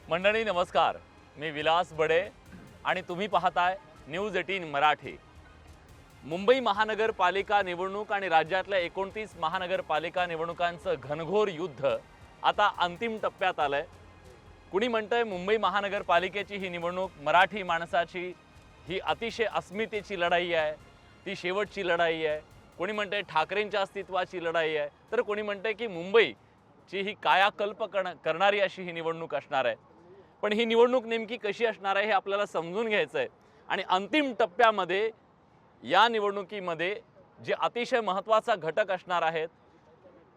मंडळी नमस्कार, मी विलास बडे आणि तुम्ही पाहताय न्यूज 18 मराठी। मुंबई महानगरपालिका निवडणूक आणि राज्यातल्या 29 महानगरपालिका निवडणुकांचं घनघोर युद्ध आता अंतिम टप्प्यात आलंय। कुणी म्हणतंय मुंबई महानगरपालिकेची ही निवडणूक मराठी माणसाची ही अतिशय अस्मितेची लढाई आहे, ती शेवटची लढाई आहे। कोणी म्हणतंय ठाकरेंच्या अस्तित्वाची लढाई आहे, तर कोणी म्हणतंय की मुंबईची ही कायाकल्प करणारी अशी ही निवडणूक असणार आहे। पण ही निवडणूक नेमकी कशी असणार आहे हे आपल्याला समजून घ्यायचं आहे आणि अंतिम टप्प्यामध्ये या निवडणुकीमध्ये जे अतिशय महत्त्वाचा घटक असणार आहेत,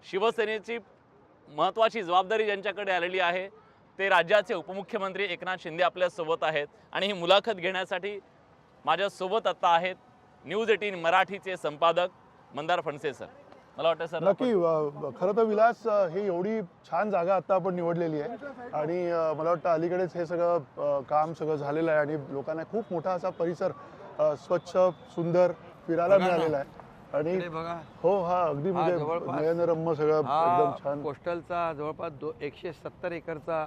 शिवसेनेची महत्त्वाची जबाबदारी ज्यांच्याकडे आलेली आहे ते राज्याचे उपमुख्यमंत्री एकनाथ शिंदे आपल्या सोबत आहेत आणि ही मुलाखत घेण्यासाठी माझ्या सोबत आता आहेत न्यूज 18 मराठीचे संपादक मंदार फणसे सर। मला वाटतं सर नक्की खरं तर विलास ही एवढी छान जागा आता आपण निवडलेली आहे आणि मला वाटतं अलीकडेच हे सगळं काम सगळं झालेलं आहे आणि लोकांना खूप मोठा असा परिसर स्वच्छ सुंदर फिरायला मिळालेला आहे आणि हो हा अगदी म्हणजे नयनरम्य सगळं एकदम छान। कोस्टलचा जवळपास 170 एकरचा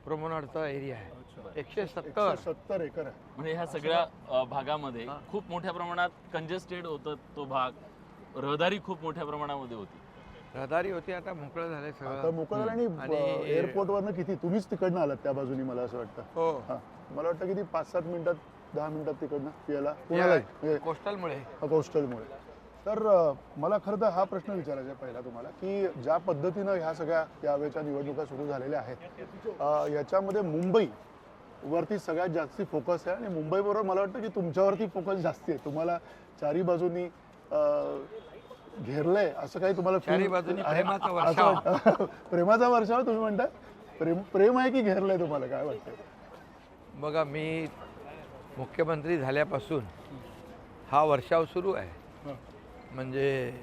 प्रोमोनाडचा एरिया आहे। 170 एकर आहे म्हणजे ह्या सगळ्या भागामध्ये खूप मोठ्या प्रमाणात कंजेस्टेड होतं तो भाग, रहदारी खूप मोठ्या प्रमाणामध्ये होती। रहदारी होती, आता मोकळं झालंय सगळं। आता मोकळं झालं आणि एअरपोर्टवरनं किती तुम्हीच तिकडनं आलात त्या बाजूनी मला असं वाटतं। हो मला वाटतं किती 5-7 मिनिटात 10 मिनिटात तिकडनं फिरायला पुण्याला कोस्टलमुळे। तर मला खरं तर हा प्रश्न विचारायचा आहे पहिला तुम्हाला की ज्या पद्धतीनं ह्या सगळ्या यावेळच्या निवडणुका सुरू झालेल्या आहेत याच्यामध्ये मुंबई वरती सगळ्यात जास्ती फोकस आहे आणि मुंबईबरोबर मला वाटतं की तुमच्यावरती फोकस जास्ती आहे। तुम्हाला चारी बाजूनी घेरलंय असं काही तुम्हाला चारी बाजूनी प्रेमाचा वर्षाव प्रेमाचा वर्षाव तुम्ही म्हणताय? प्रेम आहे की घेरलंय तुम्हाला काय वाटतंय? बघा, मी मुख्यमंत्री झाल्यापासून हा वर्षाव सुरू आहे। म्हणजे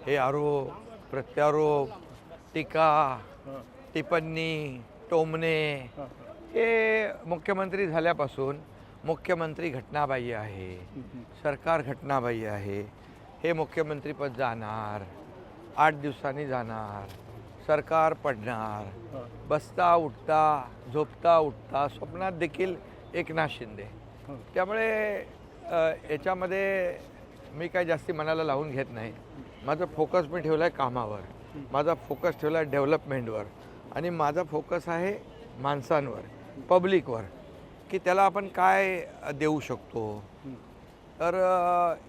हे आरोप प्रत्यारोप टीका टिप्पणी टोमणे हे मुख्यमंत्री झाल्यापासून मुख्यमंत्री घटनाबाह्य आहे, सरकार घटनाबाह्य आहे, हे मुख्यमंत्रीपद जाणार, 8 दिवसांनी जाणार, सरकार पडणार, बसता उठता झोपता उठता स्वप्नात देखील एकनाथ शिंदे। त्यामुळे याच्यामध्ये मी काही जास्ती मनाला लावून घेत नाही। माझा फोकस मी ठेवला आहे कामावर, माझा फोकस ठेवला आहे डेव्हलपमेंटवर आणि माझा फोकस आहे माणसांवर, पब्लिकवर, की त्याला आपण काय देऊ शकतो। तर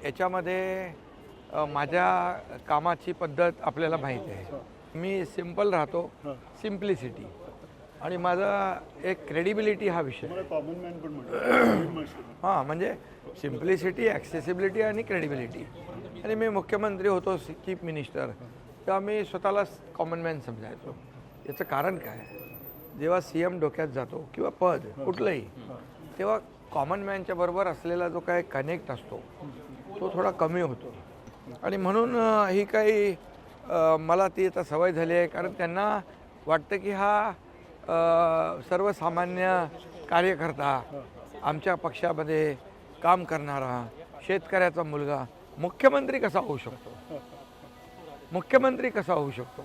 याच्यामध्ये माझ्या कामाची पद्धत आपल्याला माहीत आहे। मी सिंपल राहतो, सिम्प्लिसिटी, आणि माझा एक क्रेडिबिलिटी हा विषय हां, म्हणजे सिम्प्लिसिटी, ॲक्सेसिबिलिटी आणि क्रेडिबिलिटी। आणि मी मुख्यमंत्री होतो, चीफ मिनिस्टर, तेव्हा मी स्वतःला कॉमन मॅन समजायचो। याचं कारण काय, जेव्हा CM डोक्यात जातो किंवा पद कुठलंही, तेव्हा कॉमन मॅनच्या बरोबर असलेला जो काय कनेक्ट असतो तो थोडा कमी होतो आणि म्हणून ही काही मला ती आता सवय झाली आहे। कारण त्यांना वाटतं की हा सर्वसामान्य कार्यकर्ता, आमच्या पक्षामध्ये काम करणारा शेतकऱ्याचा मुलगा मुख्यमंत्री कसा होऊ शकतो, मुख्यमंत्री कसा होऊ शकतो?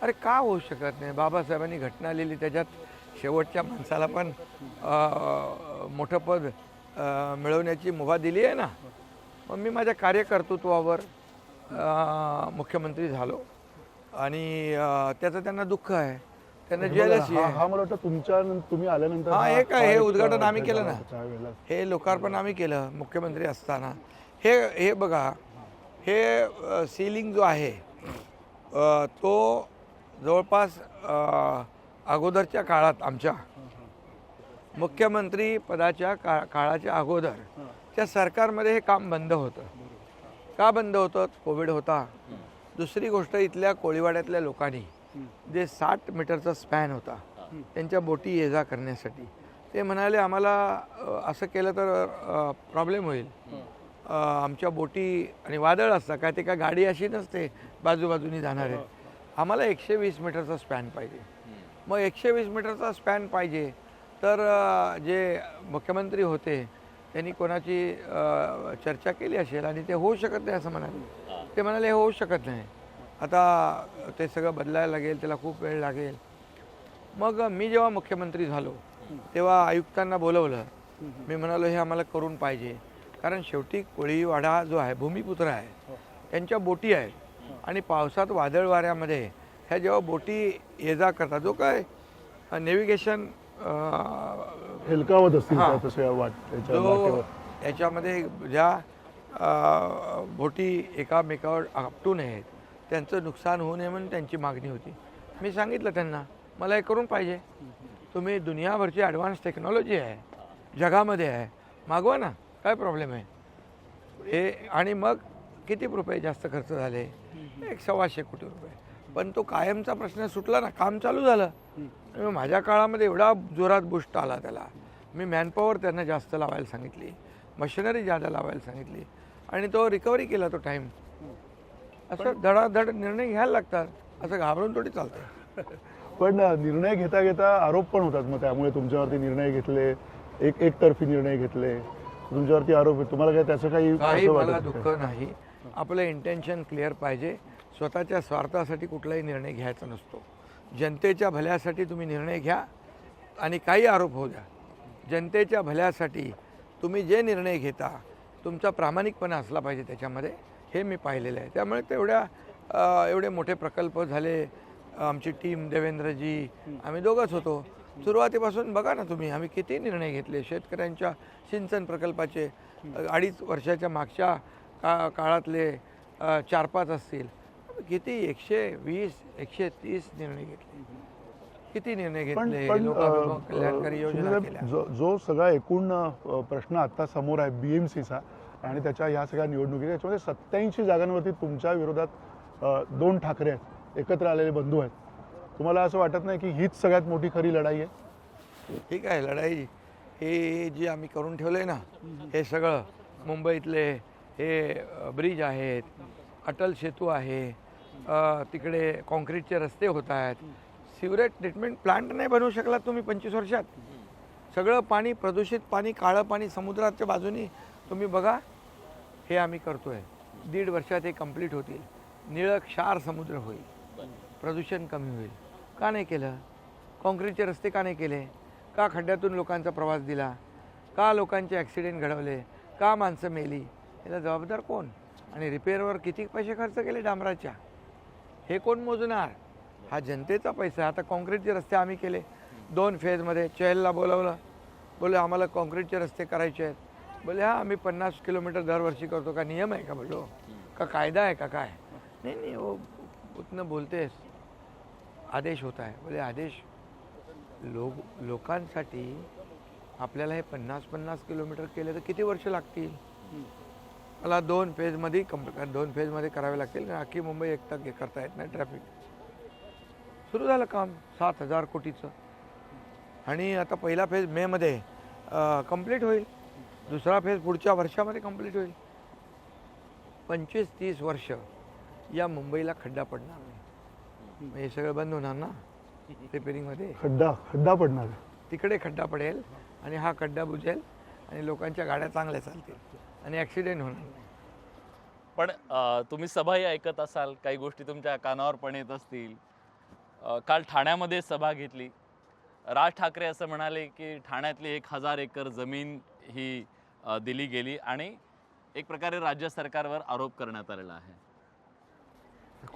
अरे का होऊ शकत नाही? बाबासाहेबांनी घटना लिहिली, त्याच्यात शेवटच्या माणसाला पण मोठं पद मिळवण्याची मुभा दिली आहे ना। मग मी माझ्या कार्यकर्तृत्वावर मुख्यमंत्री झालो आणि त्याचं त्यांना दुःख आहे, त्यांना जेलसी आहे। हा मला वाटतं तुम्ही आल्यानंतर हे उद्घाटन आम्ही केलं ना, हे लोकार्पण आम्ही केलं मुख्यमंत्री असताना। हे बघा, हे सीलिंग जो आहे तो जवळपास अगोदरच्या काळात, आमच्या मुख्यमंत्री पदाच्या काळाच्या अगोदर त्या सरकारमध्ये हे काम बंद होतं। का बंद होतं? कोविड होता। दुसरी गोष्ट, इथल्या कोळीवाड्यातल्या लोकांनी जे 60 मीटरचा स्पॅन होता त्यांच्या बोटी ये जा करण्यासाठी, ते म्हणाले आम्हाला असं केलं तर प्रॉब्लेम होईल, आमच्या बोटी आणि वादळ असतं काय, ते काय गाडी अशी नसते बाजूबाजूनी जाणारे, आम्हाला 120 मीटरचा स्पॅन पाहिजे। मग 120 मीटरचा स्पॅन पाहिजे तर जे मुख्यमंत्री होते त्यांनी कोणाची चर्चा केली असेल आणि ते होऊ शकत नाही असं म्हणाले। ते म्हणाले हे होऊ शकत नाही, आता ते सगळं बदलायला लागेल, त्याला खूप वेळ लागेल। मग मी जेव्हा मुख्यमंत्री झालो तेव्हा आयुक्तांना बोलवलं. मी म्हणालो हे आम्हाला करून पाहिजे, कारण शेवटी कोळीवाडा जो आहे भूमिपुत्र आहे, त्यांच्या बोटी आहेत आणि पावसात वादळ वाऱ्यामध्ये ह्या जेव्हा बोटी ये जा करतात, जो काय नेव्हिगेशन हेलकावत असतील हां. त्या तशा त्याच्या जो वाटेवर. याच्यामध्ये ज्या बोटी एकामेकावर आपटू नयेत, त्यांचं नुकसान होऊ नये म्हणून त्यांची मागणी होती. मी सांगितलं त्यांना मला हे करून पाहिजे. तुम्ही दुनियाभरची ॲडव्हान्स टेक्नॉलॉजी आहे जगामध्ये आहे, मागवा ना, काय प्रॉब्लेम आहे हे. आणि मग किती रुपये जास्त खर्च झाले? 100-125 कोटी रुपये. पण तो कायमचा प्रश्न सुटला ना, काम चालू झालं. माझ्या काळामध्ये एवढा जोरात बुस्ट आला त्याला. मी मॅनपॉवर त्यांना जास्त लावायला सांगितली, मशिनरी जादा लावायला सांगितली आणि तो रिकव्हरी केला तो टाईम. असं धडाधड निर्णय घ्यायला लागतात, असं घाबरून थोडी चालतं. पण निर्णय घेता घेता आरोप पण होतात, मग त्यामुळे तुमच्यावरती निर्णय घेतले, एकतर्फी निर्णय घेतले, तुमच्यावरती आरोप आहे. तुम्हाला काय त्याचं काही काही असं मला वाटत दुःख का? नाही. आपलं इंटेन्शन क्लिअर पाहिजे. स्वतःच्या स्वार्थासाठी कुठलाही निर्णय घ्यायचा नसतो. जनतेच्या भल्यासाठी तुम्ही निर्णय घ्या आणि काही आरोप होऊ द्या. जनतेच्या भल्यासाठी तुम्ही जे निर्णय घेता तुमचा प्रामाणिकपणा असला पाहिजे त्याच्यामध्ये, हे मी पाहिलेलं आहे. त्यामुळे एवढे मोठे प्रकल्प झाले. आमची टीम देवेंद्रजी आम्ही दोघंच होतो सुरुवातीपासून. बघा ना तुम्ही, आम्ही किती निर्णय घेतले शेतकऱ्यांच्या सिंचन प्रकल्पाचे. 2.5 वर्षाच्या मागच्या काळातले 4-5 असतील, किती 120-130 निर्णय घेतले. किती निर्णय पण घेतले, लोकाभिमुख कल्याणकारी योजना केल्या. जो सगळा एकूण प्रश्न आता समोर आहे BMCचा आणि त्याच्या ह्या सगळ्या निवडणुकी, त्याच्यामध्ये 87 जागांवरती तुमच्या विरोधात 2 ठाकरे आहेत, एकत्र आलेले बंधू आहेत. तुम्हाला असं वाटत नाही की हीच सगळ्यात मोठी खरी लढाई आहे? ठीक आहे, लढाई हे जे आम्ही करून ठेवलं आहे ना, हे सगळं मुंबईतले हे ब्रिज आहेत, अटल सेतू आहे, तिकडे कॉन्क्रीटचे रस्ते होत आहेत, सिवरेज ट्रीटमेंट प्लांट नाही बनवू शकलात तुम्ही 25 वर्षात. सगळं पाणी प्रदूषित पाणी, काळं पाणी समुद्राच्या बाजूनी तुम्ही बघा, हे आम्ही करतो आहे. 1.5 वर्षात हे कंप्लीट होतील. निळं क्षार समुद्र होईल, प्रदूषण कमी होईल. का नाही केलं? कॉन्क्रीटचे रस्ते का नाही केले? का खड्ड्यातून लोकांचा प्रवास दिला? का लोकांचे ॲक्सिडेंट घडवले? का माणसं मेली? याला जबाबदार कोण? आणि रिपेअरवर किती पैसे खर्च केले डांबराच्या, हे कोण मोजणार? हा जनतेचा पैसा. आता कॉन्क्रीटचे रस्ते आम्ही केले 2 फेजमध्ये. चहलला बोलवलं, बोले आम्हाला कॉन्क्रीटचे रस्ते करायचे आहेत. बोले हां, आम्ही 50 किलोमीटर दरवर्षी करतो. का नियम आहे का? बोलो का कायदा आहे का काय? नहीं वो उतना बोलते आदेश होता है. बोले आदेश लोकांसाठी आपल्याला हे 50 किलोमीटर केले तर किती वर्ष लागतील? मला 2 फेजमध्ये 2 फेजमध्ये करावे लागतील, कारण अख्खी मुंबई एकटा करता येत नाही. ट्रॅफिक सुरू झालं काम 7,000 कोटीचं. आणि आता पहिला फेज मेमध्ये कंप्लीट होईल, दुसरा फेज पुढच्या वर्षामध्ये कंप्लीट होईल. 25-30 वर्ष या मुंबईला खड्डा पडणार नाही. हे सगळं बंद होणार ना रिपेरिंगमध्ये. खड्डा पडणार, तिकडे खड्डा पडेल आणि हा खड्डा बुजेल आणि लोकांच्या गाड्या चांगल्या चालतील आणि ॲक्सिडेंट होणार नाही. पण तुम्ही सभाही ऐकत असाल, काही गोष्टी तुमच्या कानावर पण येत असतील. काल ठाण्यामध्ये सभा घेतली. राज ठाकरे असं म्हणाले की ठाण्यातली 1000 एकर जमीन ही दिली गेली आणि एक प्रकारे राज्य सरकारवर आरोप करण्यात आलेला आहे.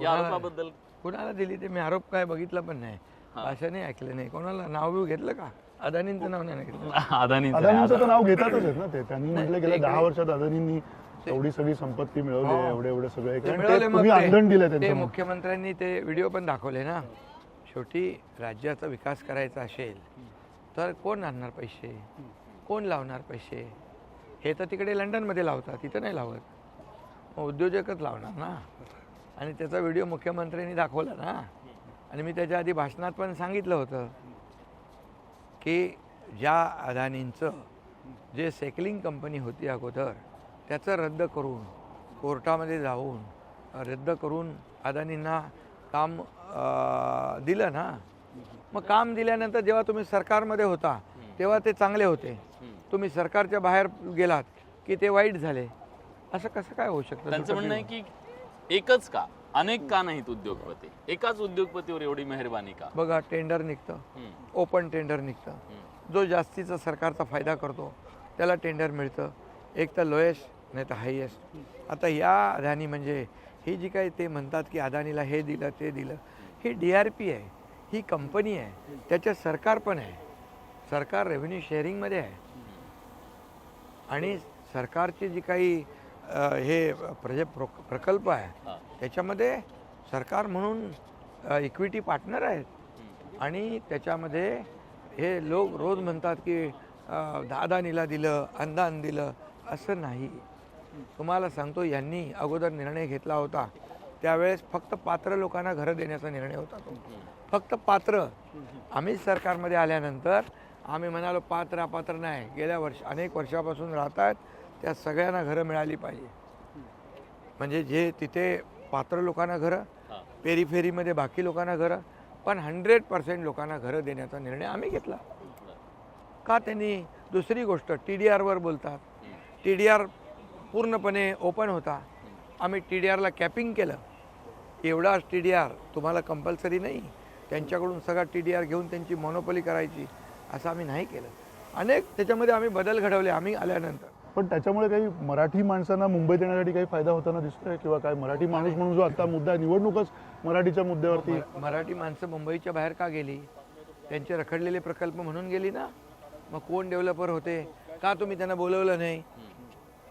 या आरोपाबद्दल कोणाला दिली ते मी आरोप काय बघितला पण नाही, भाषा नाही ऐकलं नाही. कोणाला नाव बिव घेतलं का? अदानींचं नाव नाही घेतलं. अदानींचं तर नाव घेतातच आहेत ना ते. त्यांनी म्हटलं गेल्या 10 वर्षात अदानींनी एवढी सगळी संपत्ती मिळवली, एवढे सगळे तुम्ही आंदोलन दिलं ते त्यांचं. मुख्यमंत्र्यांनी ते व्हिडिओ पण दाखवले ना. शेवटी राज्याचा विकास करायचा असेल तर कोण आणणार पैसे, कोण लावणार पैसे? हे तर तिकडे लंडनमध्ये लावतात, तिथं नाही लावत. मग उद्योजकच लावणार ना. आणि त्याचा व्हिडिओ मुख्यमंत्र्यांनी दाखवला ना. आणि मी त्याच्या आधी भाषणात पण सांगितलं होतं की ज्या अदानींचं जे सेकलिंग कंपनी होती अगोदर, त्याचं रद्द करून कोर्टामध्ये जाऊन रद्द करून अदानींना काम दिलं ना. मग काम दिल्यानंतर जेव्हा तुम्ही सरकारमध्ये होता तेव्हा ते चांगले होते, तुम्ही सरकारच्या बाहेर गेलात की ते वाईट झाले. असं कसं काय होऊ शकतं? त्यांचं म्हणणं आहे की एकच का अनेक का नाहीत उद्योगपती? एकाच उद्योगपतीवर एवढी मेहरबानी का? बघा, टेंडर निघतं, ओपन टेंडर निघतं, जो जास्तीचा सरकारचा फायदा करतो त्याला टेंडर मिळतं, एक तर लोएस्ट नाही तर हायेस्ट. आता या अदानी म्हणजे ही जी काही ते म्हणतात की अदानीला हे दिलं ते दिलं, ही DRP आहे, ही कंपनी आहे, त्याच्यात सरकार पण आहे, सरकार रेव्हेन्यू शेअरिंगमध्ये आहे. आणि सरकारची जी काही हे प्रकल्प आहे त्याच्यामध्ये सरकार म्हणून इक्विटी पार्टनर आहेत. आणि त्याच्यामध्ये हे लोक रोज म्हणतात की अदानीला दिलं, अनुदान दिलं, असं नाही. तुम्हाला सांगतो, यांनी अगोदर निर्णय घेतला होता त्यावेळेस फक्त पात्र लोकांना घरं देण्याचा निर्णय होता तो, फक्त पात्र. आम्ही सरकारमध्ये आल्यानंतर आम्ही म्हणालो पात्र अपात्र नाही, गेल्या अनेक वर्षापासून राहतात त्या सगळ्यांना घरं मिळाली पाहिजे. म्हणजे जे तिथे पात्र लोकांना घरं, पेरीफेरीमध्ये बाकी लोकांना घरं, पण 100% लोकांना घरं देण्याचा निर्णय आम्ही घेतला. का? त्यांनी दुसरी गोष्ट TDRवर बोलतात. TDR पूर्णपणे ओपन होता, आम्ही TDRला कॅपिंग केलं. एवढाच TDR तुम्हाला कंपल्सरी नाही, त्यांच्याकडून सगळा TDR घेऊन त्यांची मोनोपोली करायची असं आम्ही नाही केलं. अनेक त्याच्यामध्ये आम्ही बदल घडवले आम्ही आल्यानंतर. पण त्याच्यामुळे काही मराठी माणसांना मुंबईत येण्यासाठी काही फायदा होताना दिसतोय किंवा काय? मराठी माणूस म्हणून जो आता मुद्दा आहे, निवडणूकच मराठीच्या मुद्द्यावरती. मराठी माणसं मुंबईच्या बाहेर का गेली? त्यांचे रखडलेले प्रकल्प म्हणून गेली ना. मग कोण डेव्हलपर होते? का तुम्ही त्यांना बोलवलं नाही?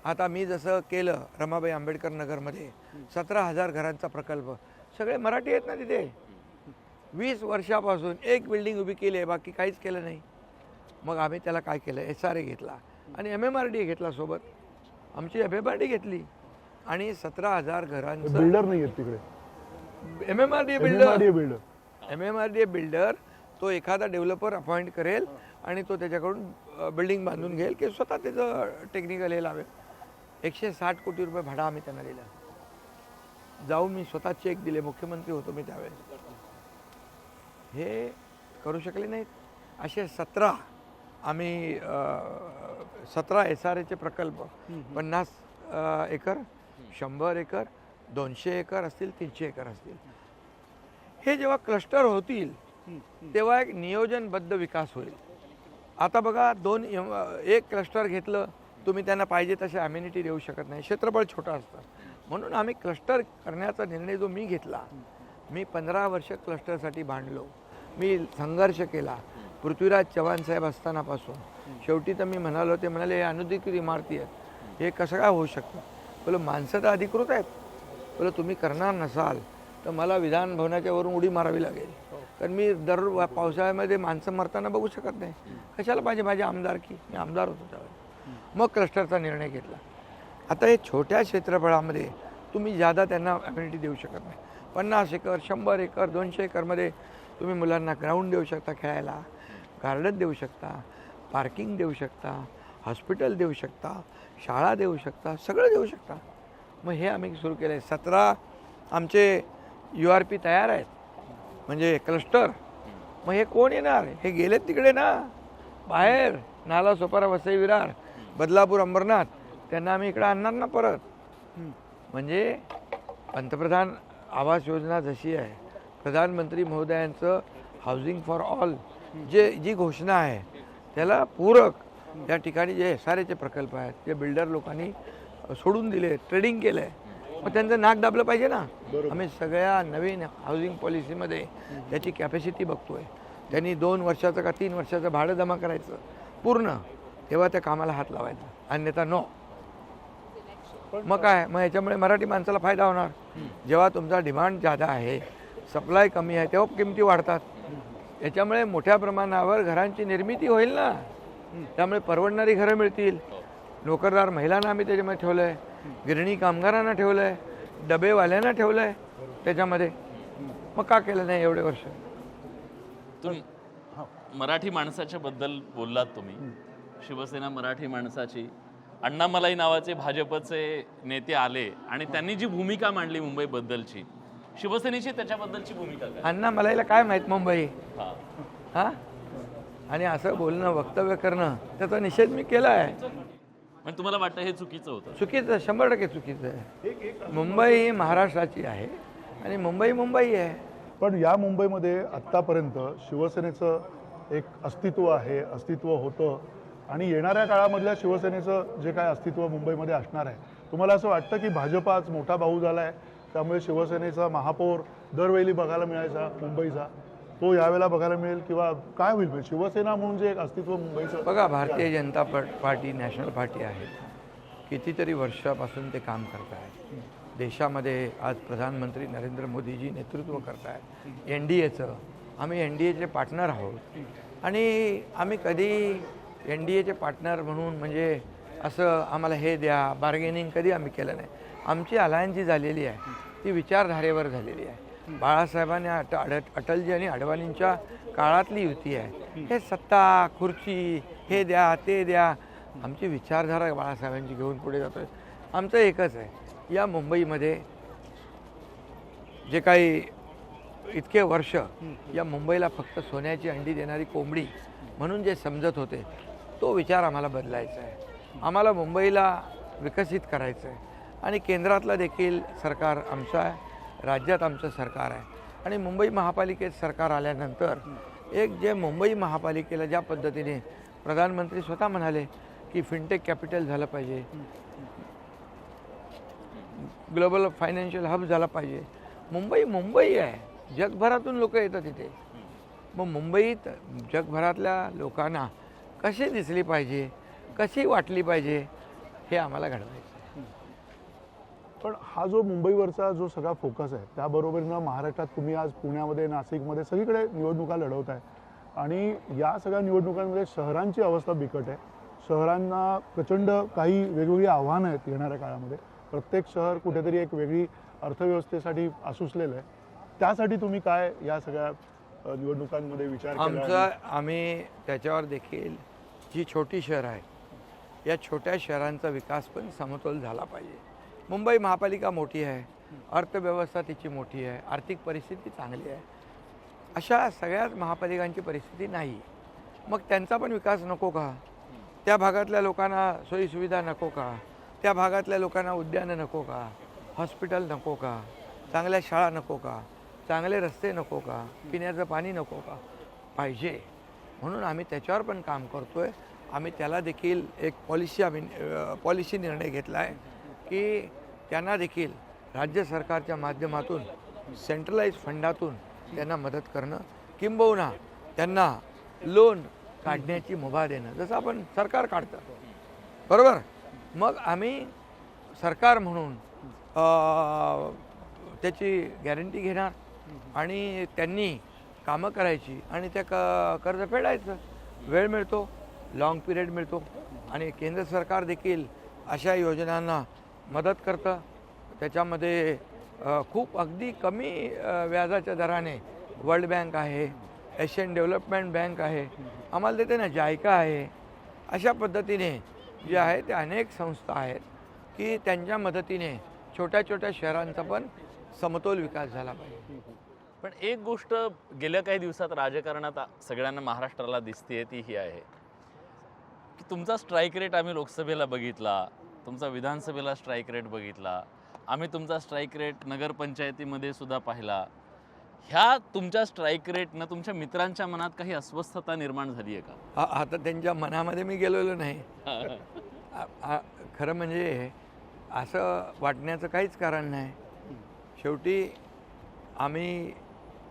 आता मी जसं केलं रमाबाई आंबेडकर नगरमध्ये 17,000 घरांचा प्रकल्प, सगळे मराठी आहेत ना तिथे. 20 वर्षापासून एक बिल्डिंग उभी केली आहे, बाकी काहीच केलं नाही. मग आम्ही त्याला काय केलं, SRA घेतला आणि MMRDA घेतला सोबत. आमची MMRDA घेतली आणि 17,000 घरांचं. बिल्डर नाही आहेत तिकडे, MMRDA बिल्डर तो एखादा डेव्हलपर अपॉइंट करेल आणि तो त्याच्याकडून बिल्डिंग बांधून घेईल की स्वतः त्याचं टेक्निकल हे लावेल. 160 कोटी रुपये भाडा आम्ही त्यांना दिला. जाऊन मी स्वतः चेक दिले, मुख्यमंत्री होतो मी त्यावेळेस. हे करू शकले नाहीत. असे 17 आम्ही 17 SRAचे प्रकल्प, 50 एकर, 100 एकर, 200 एकर असतील, 300 एकर असतील. हे जेव्हा क्लस्टर होतील तेव्हा एक नियोजनबद्ध विकास होईल. आता बघा, एक क्लस्टर घेतलं, तुम्ही त्यांना पाहिजे तसे अम्युनिटी देऊ शकत नाही, क्षेत्रफळ छोटं असतं. म्हणून आम्ही क्लस्टर करण्याचा निर्णय जो मी घेतला, मी 15 वर्ष क्लस्टरसाठी भांडलो, मी संघर्ष केला. पृथ्वीराज चव्हाण साहेब असतानापासून शेवटी तर मी म्हणालो, ते म्हणाले हे अनधिकृत इमारती आहेत, हे कसं काय होऊ शकतं? बोलो माणसं तर अधिकृत आहेत. बोलो तुम्ही करणार नसाल तर मला विधान भवनाच्या वरून उडी मारावी लागेल, कारण मी दर पावसाळ्यामध्ये माणसं मरताना बघू शकत नाही. कशाला पाहिजे माझी आमदारकी? मी आमदार होतो त्यावेळेस. मग क्लस्टरचा निर्णय घेतला. आता हे छोट्या क्षेत्रफळामध्ये तुम्ही जादा त्यांना अम्युनिटी देऊ शकत नाही. 50 एकर, 100 एकर, 200 एकरमध्ये तुम्ही मुलांना ग्राउंड देऊ शकता खेळायला, गार्डन देऊ शकता, पार्किंग देऊ शकता, हॉस्पिटल देऊ शकता, शाळा देऊ शकता, सगळं देऊ शकता. मग हे आम्ही सुरू केलं आहे. 17 आमचे URP तयार आहेत, म्हणजे क्लस्टर. मग हे कोण येणार? हे गेलेत तिकडे ना बाहेर, नाला, सोपारा, वसई, विरार, बदलापूर, अंबरनाथ. त्यांना आम्ही इकडे आणणार ना परत. म्हणजे पंतप्रधान आवास योजना जशी आहे, प्रधानमंत्री महोदयांचं हाऊसिंग फॉर ऑल जी घोषणा आहे त्याला पूरक या ठिकाणी जे SRAचे प्रकल्प आहेत, जे बिल्डर लोकांनी सोडून दिले, ट्रेडिंग केलं आहे, मग त्यांचं नाक दाबलं पाहिजे ना. आम्ही सगळ्या नवीन हाऊसिंग पॉलिसीमध्ये त्याची कॅपॅसिटी बघतोय. त्यांनी 2 वर्षाचं का 3 वर्षाचं भाडं जमा करायचं पूर्ण, तेव्हा त्या कामाला हात लावायचा, अन्यथा नो. मग काय, मग याच्यामुळे मराठी माणसाला फायदा होणार. जेव्हा तुमचा डिमांड जादा आहे, सप्लाय कमी आहे, तेव्हा किमती वाढतात. याच्यामुळे मोठ्या प्रमाणावर घरांची निर्मिती होईल ना, त्यामुळे परवडणारी घरं मिळतील. नोकरदार महिलांना आम्ही त्याच्यामध्ये ठेवलं आहे, गिरणी कामगारांना ठेवलं आहे, डबेवाल्यांना ठेवलं आहे त्याच्यामध्ये. मग का केलं नाही एवढे वर्ष? तुम्ही मराठी माणसाच्या बद्दल बोललात तुम्ही, शिवसेना मराठी माणसाची. अण्णामलाई नावाचे भाजपचे नेते आले आणि त्यांनी जी भूमिका मांडली मुंबईबद्दलची, शिवसेनेची त्याच्याबद्दलची भूमिका काय? अण्णामलाईला काय माहीत मुंबई? हा हां, आणि असं बोलणं, वक्तव्य करणं, त्याचा निषेध मी केला आहे. म्हणजे तुम्हाला वाटतं हे चुकीचं होतं? चुकीचं, 100% चुकीचं आहे. मुंबई ही महाराष्ट्राची आहे आणि मुंबई मुंबई आहे. पण या मुंबईमध्ये आत्तापर्यंत शिवसेनेचं एक अस्तित्व आहे, अस्तित्व होतं आणि येणाऱ्या काळामधल्या शिवसेनेचं जे काय अस्तित्व मुंबईमध्ये असणार आहे, तुम्हाला असं वाटतं की भाजप आज मोठा भाऊ झाला आहे त्यामुळे शिवसेनेचा महापौर दरवेळी बघायला मिळायचा मुंबईचा, तो यावेळेला बघायला मिळेल किंवा काय होईल? शिवसेना म्हणून जे एक अस्तित्व मुंबईचं बघा, Bharatiya Janata party national party आहे, कितीतरी वर्षापासून ते काम करत आहे. देशामध्ये आज प्रधानमंत्री नरेंद्र मोदीजी नेतृत्व करत आहेत NDAचं. आम्ही NDAचे पार्टनर आहोत आणि आम्ही कधी NDAचे पार्टनर म्हणून म्हणजे असं आम्हाला हे द्या बार्गेनिंग कधी आम्ही केलं नाही. आमची अलायन्स जी झालेली आहे ती विचारधारेवर झालेली आहे. बाळासाहेबांनी अटलजी आणि अडवाणींच्या काळातली युती आहे. हे सत्ता खुर्ची हे द्या ते द्या, आमची विचारधारा बाळासाहेबांची घेऊन पुढे जातो आहे. आमचं एकच आहे, या मुंबईमध्ये जे काही इतके वर्ष या मुंबईला फक्त सोन्याची अंडी देणारी कोंबडी म्हणून जे समजत होते तो विचार आम्हाला बदलायचा आहे. आम्हाला मुंबईला विकसित करायचं आहे आणि केंद्रातलं देखील सरकार आमचं आहे, राज्यात आमचं सरकार आहे आणि मुंबई महापालिकेत सरकार आल्यानंतर एक जे मुंबई महापालिकेला ज्या पद्धतीने प्रधानमंत्री स्वतः म्हणाले की फिनटेक कॅपिटल झालं पाहिजे, ग्लोबल फायनान्शियल हब झाला पाहिजे. मुंबई आहे, जगभरातून लोक येतात तिथे. मग मुंबईत जगभरातल्या लोकांना कशी दिसली पाहिजे, कशी वाटली पाहिजे, हे आम्हाला घडवायचं आहे. पण हा जो मुंबईवरचा जो सगळा फोकस आहे त्याबरोबरीनं महाराष्ट्रात तुम्ही आज पुण्यामध्ये नाशिकमध्ये सगळीकडे निवडणुका लढवत आहे आणि या सगळ्या निवडणुकांमध्ये शहरांची अवस्था बिकट आहे. शहरांना प्रचंड काही वेगवेगळी आव्हानं आहेत येणाऱ्या काळामध्ये. प्रत्येक शहर कुठेतरी एक वेगळी अर्थव्यवस्थेसाठी आसुसलेलं आहे. त्यासाठी तुम्ही काय या सगळ्या निवडणुकांमध्ये विचार केला? आम्ही त्याच्यावर देखील जी छोटी शहर आहे या छोट्या शहरांचा विकास पण समतोल झाला पाहिजे. मुंबई महापालिका मोठी आहे, अर्थव्यवस्था तिची मोठी आहे, आर्थिक परिस्थिती चांगली आहे. अशा सगळ्याच महापालिकांची परिस्थिती नाही. मग त्यांचा पण विकास नको का? त्या भागातल्या लोकांना सोयीसुविधा नको का? त्या भागातल्या लोकांना उद्यानं नको का? हॉस्पिटल नको का? चांगल्या शाळा नको का? चांगले रस्ते नको का? पिण्याचं पाणी नको का? पाहिजे. म्हणून आम्ही त्याच्यावर पण काम करतो आहे. आम्ही त्याला देखील एक पॉलिसी निर्णय घेतला आहे की त्यांना देखील राज्य सरकारच्या माध्यमातून सेंट्रलाइज फंडातून त्यांना मदत करणं, किंबहुना त्यांना लोन काढण्याची मुभा देणं, जसं आपण सरकार काढतं बरोबर. मग आम्ही सरकार म्हणून त्याची गॅरंटी घेणार आणि त्यांनी कामं करायची आणि त्या कर्ज फेडायचं. वेळ मिळतो, लॉंग पिरियड मिळतो आणि केंद्र सरकार देखील अशा योजनांना मदत करतं. त्याच्यामध्ये खूप अगदी कमी व्याजाच्या दराने वर्ल्ड बँक आहे, एशियन डेव्हलपमेंट बँक आहे, आम्हाला देते ना, जायका आहे. अशा पद्धतीने जे आहे ते अनेक संस्था आहेत की त्यांच्या मदतीने छोट्या छोट्या शहरांचा पण समतोल विकास झाला पाहिजे. पण एक गोष्ट गेल्या काही दिवसात राजकारणात सगळ्यांना महाराष्ट्राला दिसते ती ही आहे की तुमचा स्ट्राईक रेट आम्ही लोकसभेला बघितला, तुमचा विधानसभेला स्ट्राईक रेट बघितला, आम्ही तुमचा स्ट्राईक रेट नगरपंचायतीमध्ये सुद्धा पाहिला. ह्या तुमच्या स्ट्राईक रेटनं तुमच्या मित्रांच्या मनात काही अस्वस्थता निर्माण झाली आहे का? आता त्यांच्या मनामध्ये मी गेलेलो नाही. खरं म्हणजे असं वाटण्याचं काहीच कारण नाही. शेवटी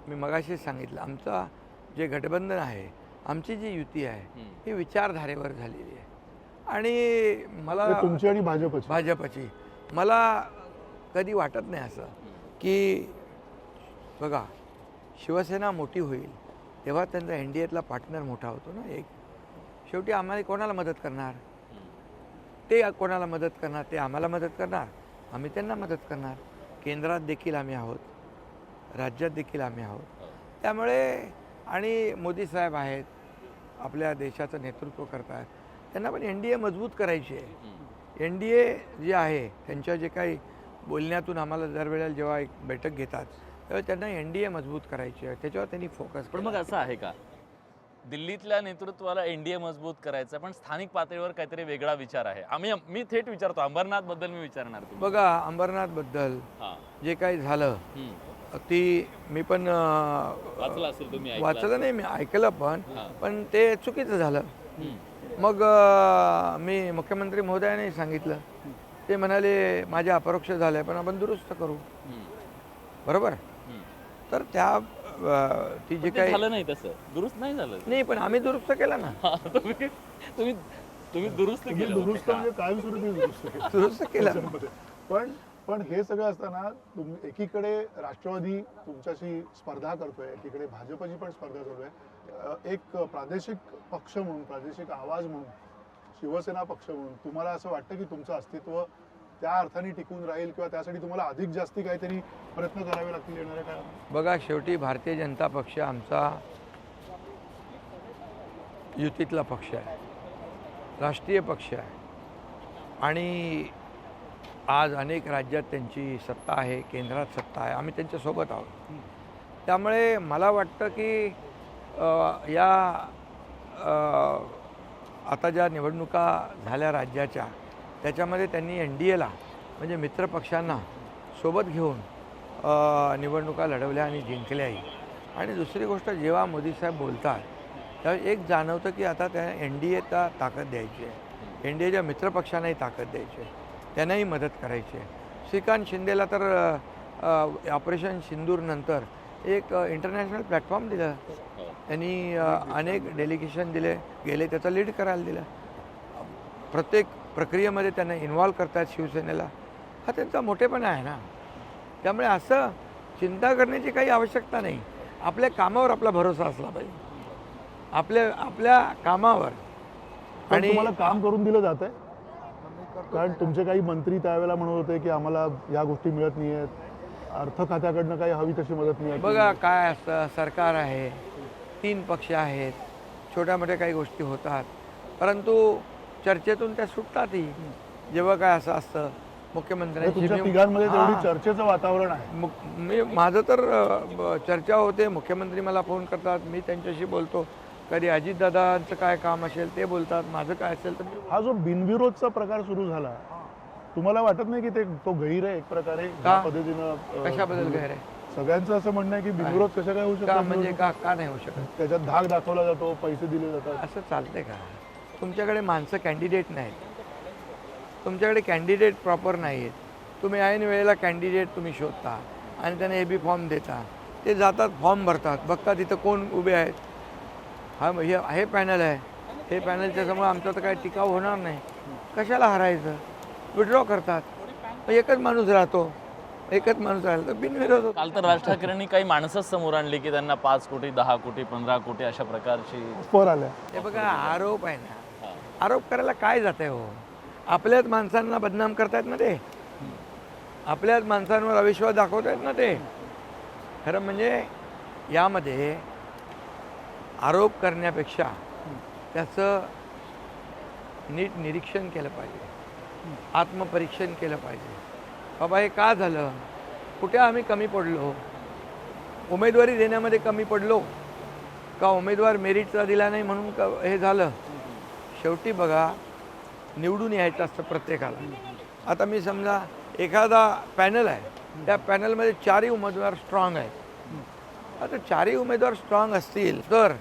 मी मगाशी सांगितलं, आमचा जे गठबंधन आहे, आमची जी युती आहे ही विचारधारेवर झालेली आहे आणि मला तुमची आणि भाजपची मला कधी वाटत नाही असं की बघा शिवसेना मोठी होईल तेव्हा त्यांचा NDAतला पार्टनर मोठा होतो ना एक. शेवटी आम्हाला कोणाला मदत करणार? ते कोणाला मदत करणार? ते आम्हाला मदत करणार, आम्ही त्यांना मदत करणार. केंद्रात देखील आम्ही आहोत, राज्यात देखील आम्ही आहोत. त्यामुळे आणि मोदी साहेब आहेत, आपल्या देशाचं नेतृत्व करत आहेत, त्यांना पण NDA मजबूत करायची आहे. NDA जे आहे त्यांच्या जे काही बोलण्यातून आम्हाला दरवेळेला जेव्हा एक बैठक घेतात तेव्हा त्यांना NDA मजबूत करायची आहे, त्याच्यावर त्यांनी फोकस. पण मग असं आहे का दिल्लीतल्या नेतृत्वाला एनडीए मजबूत करायचं पण स्थानिक पातळीवर काहीतरी वेगळा विचार आहे. मी थेट विचारतो, अंबरनाथ बद्दल मी विचारणार तुम्हाला. बघा, अंबरनाथबद्दल हां. जे काही झालं ती मी पण वाचलं असेल तुम्ही, ऐकलं वाचलं नाही, मी ऐकलं पण हां. पण ते चुकीचं झालं. हम्म. मग मी मुख्यमंत्री महोदयाने सांगितलं. ते म्हणाले माझे अपरोक्ष झालं आहे पण आपण दुरुस्त करू. बरोबर. तर त्या ती जे पण ते काही झालं नाही, तसं दुरुस्त नाही झालं. नाही, पण आम्ही दुरुस्त केलं ना. हा, तुम्ही दुरुस्त तुम्ही केलं. दुरुस्त म्हणजे कायमस्वरूपी दुरुस्त केलं. दुरुस्त केलं. त्याच्यामध्ये. पण हे सगळं असताना तुम्ही एकीकडे राष्ट्रवादी तुमच्याशी स्पर्धा करतोय, एकीकडे भाजपची पण स्पर्धा चालू आहे. एक प्रादेशिक पक्ष म्हणून, प्रादेशिक आवाज म्हणून, शिवसेना पक्ष म्हणून तुम्हाला असं वाटतं की तुमचं अस्तित्व त्या अर्थाने टिकून राहील किंवा त्यासाठी तुम्हाला अधिक जास्ती काहीतरी प्रयत्न करावे लागतील येणाऱ्या काळात? बघा, शेवटी भारतीय जनता पक्ष आमचा युतीतला पक्ष आहे, राष्ट्रीय पक्ष आहे आणि आज अनेक राज्यात त्यांची सत्ता आहे, केंद्रात सत्ता आहे, आम्ही त्यांच्यासोबत आहोत. त्यामुळे मला वाटतं की आता ज्या निवडणुका झाल्या राज्याच्या, त्याच्यामध्ये त्यांनी NDAला म्हणजे मित्रपक्षांना सोबत घेऊन निवडणुका लढवल्या आणि जिंकल्याही. आणि दुसरी गोष्ट, जेव्हा मोदी साहेब बोलतात त्यावेळी एक जाणवतं की आता त्या NDAला ताकद द्यायची आहे, NDAच्या मित्रपक्षांनाही ताकद द्यायची आहे, त्यांनाही मदत करायची आहे. श्रीकांत शिंदेला तर ऑपरेशन सिंदूरनंतर एक इंटरनॅशनल प्लॅटफॉर्म दिलं त्यांनी, अनेक डेलिगेशन दिले गेले, त्याचा लीड करायला दिलं. प्रत्येक प्रक्रियेमध्ये त्यांना इन्व्हॉल्व करतात शिवसेनेला. हा त्यांचा मोठेपणा आहे ना. त्यामुळे असं चिंता करण्याची काही आवश्यकता नाही. आपल्या कामावर आपला भरोसा असला पाहिजे, आपल्या कामावर. आणि तुम्हाला काम करून दिलं जात आहे, कारण तुमचे काही मंत्री त्यावेळेला म्हणत होते की आम्हाला या गोष्टी मिळत नाही आहेत, अर्थ खात्याकडनं काही हवी तशी मदत मिळत नाही. बघा काय असतं, सरकार आहे, 3 पक्ष आहेत, छोट्या मोठ्या काही गोष्टी होतात, परंतु चर्चेतून त्या सुटतातही. जेव्हा काय असं असतं मुख्यमंत्र्यांशी तुमच्या तिघांमध्ये तेवढी चर्चेचं वातावरण आहे. माझं तर चर्चा होते, मुख्यमंत्री मला फोन करतात, मी त्यांच्याशी बोलतो. कधी अजितदादांचं काय काम असेल ते बोलतात, माझं काय असेल तर. हा जो बिनविरोधचा प्रकार सुरू झाला, तुम्हाला वाटत नाही की तो गैर आहे एक प्रकारे? का? पद्धतीनं कशाबद्दल गैर आहे? सगळ्यांचं असं म्हणणं आहे की बिनविरोध कशा काय होऊ का शकतात? म्हणजे का नाही होऊ शकत? त्याच्यात धाक दाखवला जातो, पैसे दिले जातात. असं चालतंय का? तुमच्याकडे माणसं कॅन्डिडेट नाहीत, तुमच्याकडे कॅन्डिडेट प्रॉपर नाही आहेत. तुम्ही ऐन वेळेला कॅन्डिडेट तुम्ही शोधता आणि त्यांना AB फॉर्म देता, ते जातात फॉर्म भरतात, बघतात तिथं कोण उभे आहेत. हे पॅनल आहे, हे पॅनलच्या समोर आमचा तर काही टिकाव होणार नाही, कशाला हरायचं, विड्रॉ करतात. एकच माणूस राहतो, एकच माणूस राहिला तर बिनविरोध होतो. काल तर राज ठाकरेंनी काही माणसंच समोर आणली की त्यांना 5 कोटी 10 कोटी 15 कोटी अशा प्रकारची. ऑफर आल्या. हे बघा, आरोप आहे ना, आरोप करायला काय जात आहे हो? आपल्याच माणसांना बदनाम करतायत ना ते, आपल्याच माणसांवर अविश्वास दाखवत आहेत ना ते. खरं म्हणजे यामध्ये आरोप करण्यापेक्षा त्याचं नीट निरीक्षण केलं पाहिजे, आत्मपरीक्षण केलं पाहिजे. बाबा हे का झालं, कुठे आम्ही कमी पडलो, उमेदवारी देण्यामध्ये कमी पडलो का, उमेदवार मेरिटचा दिला नाही म्हणून का हे झालं. शेवटी बघा, निवडून यायचं असतं प्रत्येकाला. आता मी समजा एखादा पॅनल आहे, त्या पॅनलमध्ये 4ही उमेदवार स्ट्रॉंग आहेत. आता 4ही उमेदवार स्ट्रॉंग असतील तर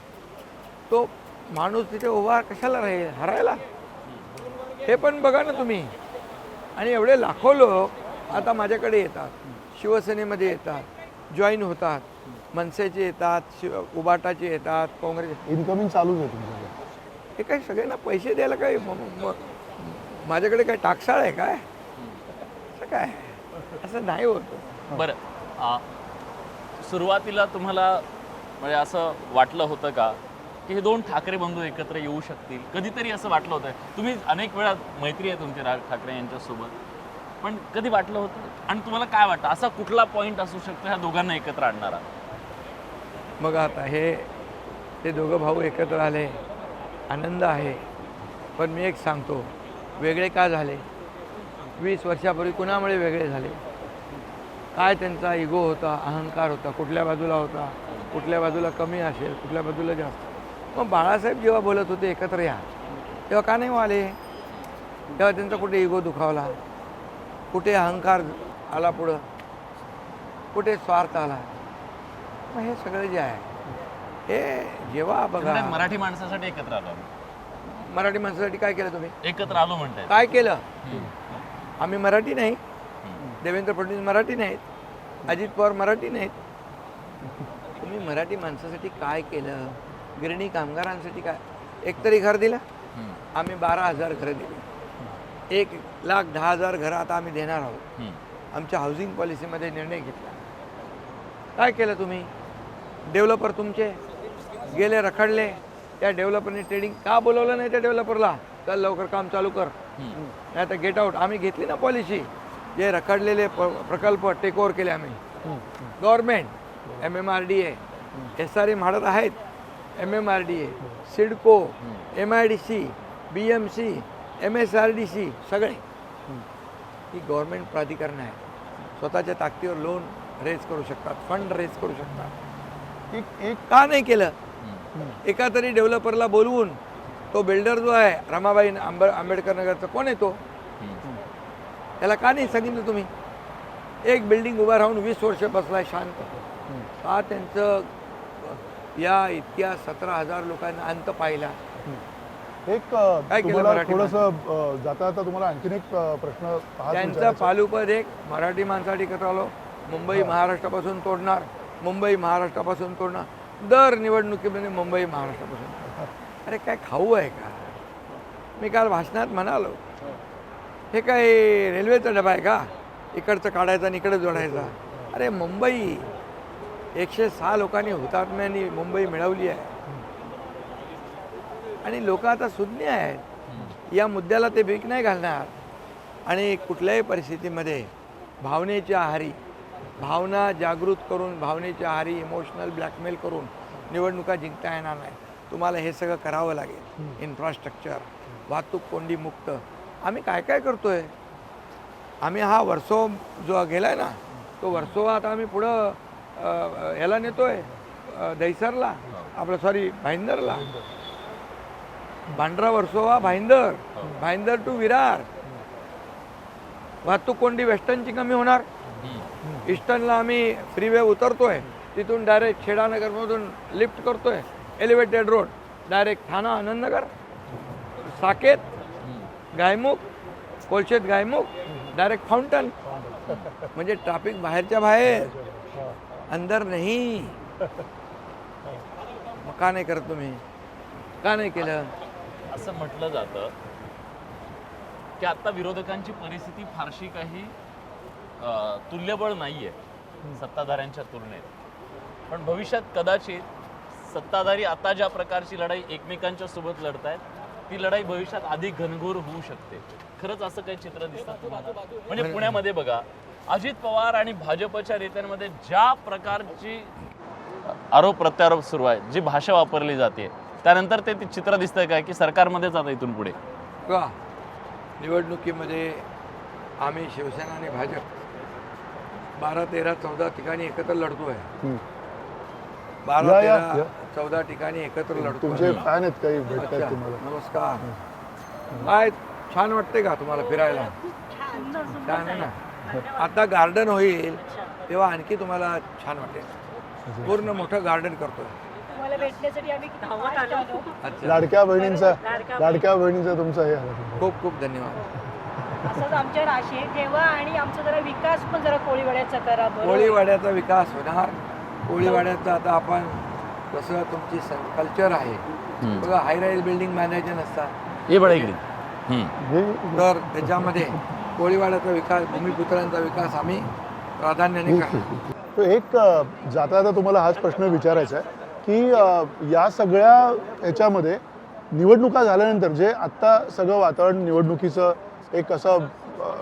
तो माणूस तिथे उभा कशाला राहील, हरायला? हे पण बघा ना तुम्ही. आणि एवढे लाखो लोक आता माझ्याकडे येतात, शिवसेनेमध्ये येतात, जॉईन होतात, मनसेचे येतात, उबाटाचे येतात, काँग्रेस. इन्कमिंग चालूच आहे तुमच्याकडे. हे काय सगळ्यांना पैसे द्यायला काय माझ्याकडे काय टाकसाळ आहे काय? असं काय, असं नाही होत. बरं, सुरुवातीला तुम्हाला म्हणजे असं वाटलं होतं का की हे 2 ठाकरे बंधू एकत्र येऊ शकतील? कधीतरी असं वाटलं होतं? तुम्ही अनेक वेळा मैत्री आहे तुमची राज ठाकरे यांच्यासोबत, पण कधी वाटलं होतं? आणि तुम्हाला काय वाटतं असा कुठला पॉईंट असू शकतो ह्या दोघांना एकत्र आणणारा? मग आता ते दोघं भाऊ एकत्र आले, आनंद आहे. पण मी एक सांगतो, वेगळे का झाले? 20 वर्षापूर्वी कुणामुळे वेगळे झाले? काय त्यांचा इगो होता, अहंकार होता, कुठल्या बाजूला होता, कुठल्या बाजूला कमी असेल, कुठल्या बाजूला जास्त. मग बाळासाहेब जेव्हा बोलत होते एकत्र या, तेव्हा का नाही आले? तेव्हा त्यांचा कुठे इगो दुखावला, कुठे अहंकार आला पुढं, कुठे स्वार्थ आला? मग हे सगळं जे आहे हे जेव्हा बघा, मराठी माणसासाठी एकत्र आलो आम्ही. मराठी माणसासाठी काय केलं तुम्ही? एकत्र आलो म्हणताय. काय केलं? आम्ही मराठी नाही, देवेंद्र फडणवीस मराठी नाहीत, अजित पवार मराठी नाहीत. तुम्ही मराठी माणसासाठी काय केलं? गिरणी कामगारांसाठी काय? एकतरी घर दिलं? आम्ही 12,000 घरं दिली. 1,10,000 घरं आता आम्ही देणार आहोत. आमच्या हाऊसिंग पॉलिसीमध्ये निर्णय घेतला. काय केलं तुम्ही? डेव्हलपर तुमचे गेले रखडले. त्या डेव्हलपरने ट्रेडिंग का बोलवलं नाही? त्या डेव्हलपरला चल लवकर काम चालू कर, नाही तर गेट आउट. आम्ही घेतली ना पॉलिसी. जे रखडलेले प्रकल्प टेक ओव्हर केले आम्ही. गव्हर्नमेंट, MMRDA, SRM हाडत आहेत, MMRDA, CIDCO, MIDC, BMC, MSRDC सगळे ही गव्हर्नमेंट प्राधिकरण आहे. स्वतःच्या ताकदीवर लोन रेज करू शकतात, फंड रेज करू शकतात. एक का नाही केलं? एका तरी डेव्हलपरला बोलवून तो बिल्डर जो आहे रमाबाई आंबेडकर नगरचा कोण आहे तो? त्याला का नाही सांगितलं तुम्ही? एक बिल्डिंग उभा राहून 20 वर्ष बसलाय शांत. का त्यांचं या इतक्या 17,000 लोकांना अंत पाहिला? एक काय केलं तुम्हाला मराठी थोडंसं जाता जाता तुम्हाला आणखीन एक प्रश्न हाच त्यांचा विचारायचा. पालुपद एक मराठी माणसाठी एकत्र आलो. मुंबई महाराष्ट्रापासून तोडणार, मुंबई महाराष्ट्रापासून तोडणार. दर निवडणुकीमध्ये मुंबई महाराष्ट्रापासून तोडणार. अरे काय खाऊ आहे का? मी काल भाषणात म्हणालो, हे काय रेल्वेचा डबा आहे का? इकडचं काढायचं आणि इकडे जोडायचा. अरे मुंबई 106 लोकांनी हुतात्म्यांनी मुंबई मिळवली आहे आणि लोक आता सुज्ञ आहेत. या मुद्द्याला ते भीक नाही घालणार आणि कुठल्याही परिस्थितीमध्ये भावनेच्या आहारी, भावना जागृत करून, भावनेच्या आहारी इमोशनल ब्लॅकमेल करून निवडणुका जिंकता येणार नाही. तुम्हाला हे सगळं करावं लागेल. इन्फ्रास्ट्रक्चर, वाहतूक कोंडी मुक्त. आम्ही काय काय करतोय? आम्ही हा वर्सो जो गेलाय ना, तो वर्सो आता आम्ही पुढं याला नेतोय, दहिसरला, आपलं सॉरी भाईंदरला. बांद्रा वर्सोवा भाईंदर, भाईंदर टू विरार. वाहतूक कोंडी वेस्टर्नची कमी होणार. ईस्टर्नला आम्ही फ्रीवे उतरतोय, तिथून डायरेक्ट खेडानगरमधून लिफ्ट करतोय, एलिव्हेटेड रोड डायरेक्ट ठाणा आनंदनगर, साकेत, गायमुख, कोलशेत गायमुख, डायरेक्ट फाउंटन. म्हणजे ट्रॅफिक बाहेरच्या बाहेर, अंदर नाही. मग का नाही करत तुम्ही? का नाही केलं? असं म्हटलं जातं की आता विरोधकांची परिस्थिती फारशी काही तुल्यबळ नाहीये सत्ताधाऱ्यांच्या तुलनेत. पण भविष्यात कदाचित सत्ताधारी आता ज्या प्रकारची लढाई एकमेकांच्या सोबत लढतायत, ती लढाई भविष्यात अधिक घनघोर होऊ शकते. खरंच असं काही चित्र दिसतं तुम्हाला? म्हणजे पुण्यामध्ये बघा, अजित पवार आणि भाजपच्या नेत्यांमध्ये ज्या प्रकारची आरोप प्रत्यारोप सुरू आहे, जी भाषा वापरली जाते, त्यानंतर ते चित्र दिसतंय काय की सरकारमध्येच आता इथून पुढे का निवडणुकीमध्ये आम्ही शिवसेना आणि भाजप 12, 13, 14 ठिकाणी एकत्र लढतोय. 12, 13, 14 ठिकाणी एकत्र तुमचे लढतोय. फॅन आहेत काही भेटतात अच्छा, तुम्हाला? नमस्कार. काय छान वाटते का तुम्हाला फिरायला? छान आहे ना. आता गार्डन होईल तेव्हा आणखी तुम्हाला छान वाटेल. पूर्ण मोठं गार्डन करतोय. तुम्हाला भेटण्यासाठी आम्ही धावत आलो. अच्छा, लाडक्या बहिणींचा तुमचा हे आहे. खूप खूप धन्यवाद. असंच आमच्या राशी आहे ठेवा आणि आमचा जरा विकास पण जरा कोळीवाड्याचा करा. बरोबर? कोळीवाड्याचा विकास होणार. कोळीवाड्याचा आता आपण कसं तुमची कल्चर आहे बघा, हायराईज बिल्डिंग बांधायचे नसतात, हे बडा इकडे तर त्याच्यामध्ये कोळीवाड्याचा विकास, भूमिपुत्रांचा विकास आम्ही प्राधान्याने करणार. तो एक जाता जाता तुम्हाला हाच प्रश्न विचारायचा आहे की या सगळ्या ह्याच्यामध्ये निवडणुका झाल्यानंतर जे आत्ता सगळं वातावरण निवडणुकीचं एक असं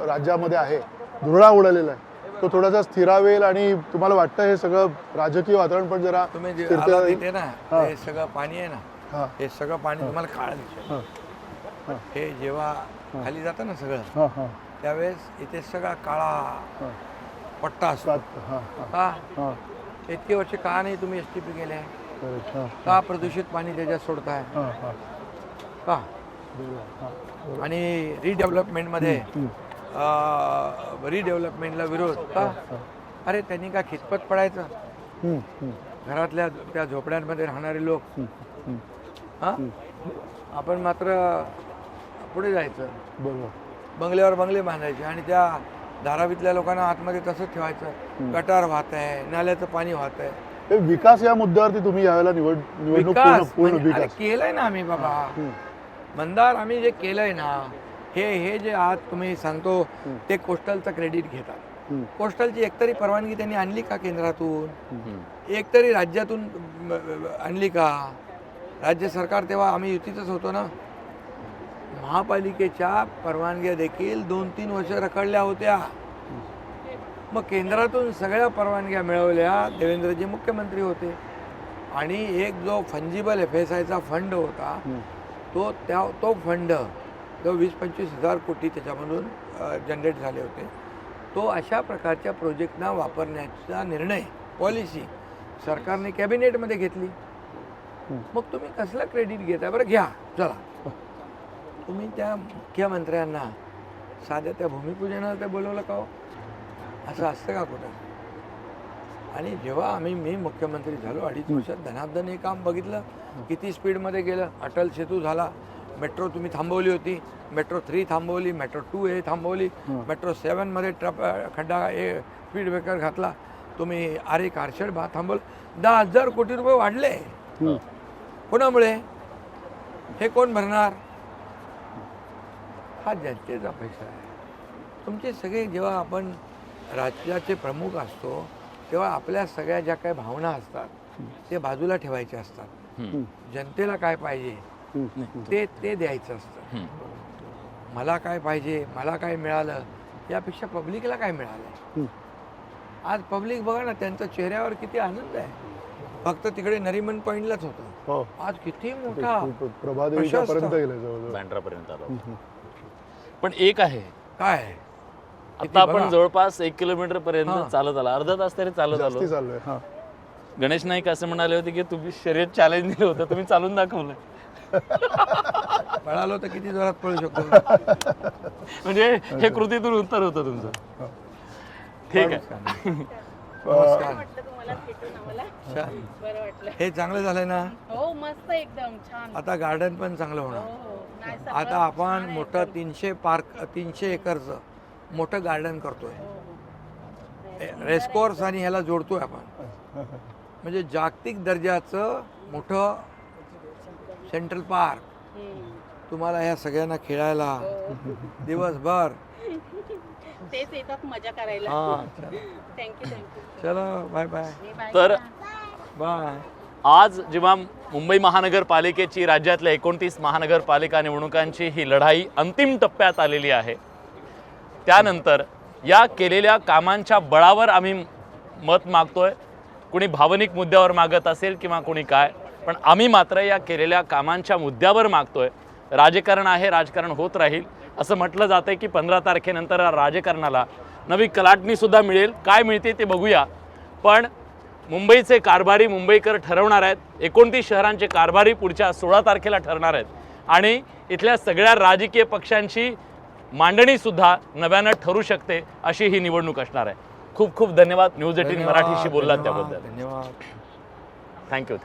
राज्यामध्ये आहे, धुरळा उडालेला आहे, तो थोडासा स्थिरावेल आणि तुम्हाला वाटतं हे सगळं राजकीय वातावरण पण जरा तुम्ही जे स्थिरता आलात येईल? इथे ना, हा. हे सगळं पाणी आहे ना, हां हे सगळं पाणी तुम्हाला काळं दिसेल. हां हे जेव्हा खाली जातं ना सगळं, हां हां त्यावेळेस इथे सगळा काळा पट्टा असतो. हां हां का हां इतके वर्ष का नाही तुम्ही STP गेले? करेक्ट. हां का प्रदूषित पाणी त्याच्यात सोडताय हां हां का? बरोबर. हां आणि रिडेव्हलपमेंटमध्ये रिडेव्हलपमेंटला विरोध का? अरे त्यांनी का खितपत पडायचं? हं, हं, घरातल्या त्या झोपड्यांमध्ये राहणारे लोक हं. हां आपण मात्र पुढे जायचं, बरोबर. बंगल्यावर बंगले बांधायचे आणि त्या धारावीतल्या लोकांना आतमध्ये तसंच ठेवायचं. गटार वाहत आहे, नाल्याचं पाणी वाहत आहे. हे विकास या मुद्द्यावरती तुम्ही यावेळेला निवडणूक विकास पूर्ण म्हणजे अरे विकास. केलंय ना आम्ही बाबा. हं, मंदार आम्ही जे केलंय ना, हे जे आज तुम्ही सांगतो ते कोस्टलचं क्रेडिट घेतात. हं, कोस्टलची एकतरी परवानगी त्यांनी आणली का केंद्रातून? हम्म. एकतरी राज्यातून आणली का? राज्य सरकार तेव्हा आम्ही युतीतच होतो ना. महापालिकेच्या परवानग्या देखील 2-3 वर्ष रखडल्या होत्या. मग केंद्रातून सगळ्या परवानग्या मिळवल्या. देवेंद्रजी मुख्यमंत्री होते आणि एक जो फंजिबल FSIचा फंड होता तो फंड जो 20-25 हजार कोटी त्याच्यामधून जनरेट झाले होते, तो अशा प्रकारच्या प्रोजेक्टना वापरण्याचा निर्णय पॉलिसी सरकारने कॅबिनेटमध्ये घेतली. मग तुम्ही कसलं क्रेडिट घेताय? बरं घ्या, चला. तुम्ही त्या मुख्यमंत्र्यांना साध्या त्या भूमिपूजनाला ते बोलवलं का हो? असं असतं का कुठं? आणि जेव्हा मी मुख्यमंत्री झालो 2.5 वर्षात धनार्दन हे काम बघितलं, किती स्पीडमध्ये गेलं. अटल सेतू झाला, मेट्रो तुम्ही थांबवली होती, मेट्रो 3 थांबवली, मेट्रो 2A थांबवली, मेट्रो 7मध्ये खड्डा स्पीड ब्रेकर घातला, तुम्ही आरे कारशेड थांबवलं. 10,000 कोटी रुपये वाढले. कोणामुळे? हे कोण भरणार? हा जनतेचा पैसा आहे. तुमचे सगळे जेव्हा आपण राज्याचे प्रमुख असतो तेव्हा आपल्या सगळ्या ज्या काही भावना असतात ते बाजूला ठेवायचे असतात. जनतेला काय पाहिजे ते द्यायचं असतं. मला काय पाहिजे, मला काय मिळालं यापेक्षा पब्लिकला काय मिळालं. आज पब्लिक बघा ना, त्यांच्या चेहऱ्यावर किती आनंद आहे. फक्त तिकडे नरिमन पॉईंटलाच होतं, आज किती मोठा प्रभादेवीपर्यंत गेलं जवळजवळ. बँड्रापर्यंत आलो. पण एक आहे, काय आता आपण जवळपास 1 किलोमीटर पर्यंत चालत आला, अर्धा तास तरी चालत आलो. चाललोय. हां गणेश नाईक असं म्हणाले होते की तुम्ही शर्यत चॅलेंज दिलं होतं, तुम्ही चालून दाखवलं. पळालो तर किती जोरात पळू शकतो. म्हणजे हे कृतीतून उत्तर होतं तुमचं. ठीक आहे. नमस्कार. वाटलं तुम्हाला भेटून आम्हाला छान. बरं वाटलं. हे चांगलं झालंय ना. हो मस्त एकदम छान. आता गार्डन पण चांगलं होणार. हो नाही सगळं आता छान आपण आहे मोठं एकदम. 300 एकरचं मोठं गार्डन करतोय. हो. रेसकोर्स आणि ह्याला जोडतोय आपण. म्हणजे जागतिक दर्जाचं मोठं सेंट्रल पार्क तुम्हाला ह्या सगळ्यांना खेळायला दिवसभर. तेच येतात मजा करायला. हां थँक्यू. चलो बाय बाय. तर बाय. आज जेव्हा मुंबई महानगरपालिकेची राज्यातल्या 29 महानगरपालिका निवडणुकांची ही लढाई अंतिम टप्प्यात आलेली आहे, त्यानंतर या केलेल्या कामांच्या बळावर आम्ही मत मागतोय. कुणी भावनिक मुद्द्यावर मागत असेल किंवा कुणी काय, पण आम्ही मात्र या केलेल्या कामांच्या मुद्द्यावर मागतोय. राजकारण आहे, राजकारण होत राहील. असं म्हटलं जातं की 15 तारखेनंतर राजकारणाला नवी कलाटणीसुद्धा मिळेल. काय मिळते ते बघूया. पण मुंबईचे कारभारी मुंबईकर ठरवणार आहेत. 29 शहरांचे कारभारी पुढच्या 16 तारखेला ठरणार आहेत आणि इथल्या सगळ्या राजकीय पक्षांची मांडणीसुद्धा नव्यानं ठरू शकते अशी ही निवडणूक असणार आहे. खूप खूप धन्यवाद. न्यूज 18 मराठीशी बोललात त्याबद्दल. धन्यवाद. थँक्यू.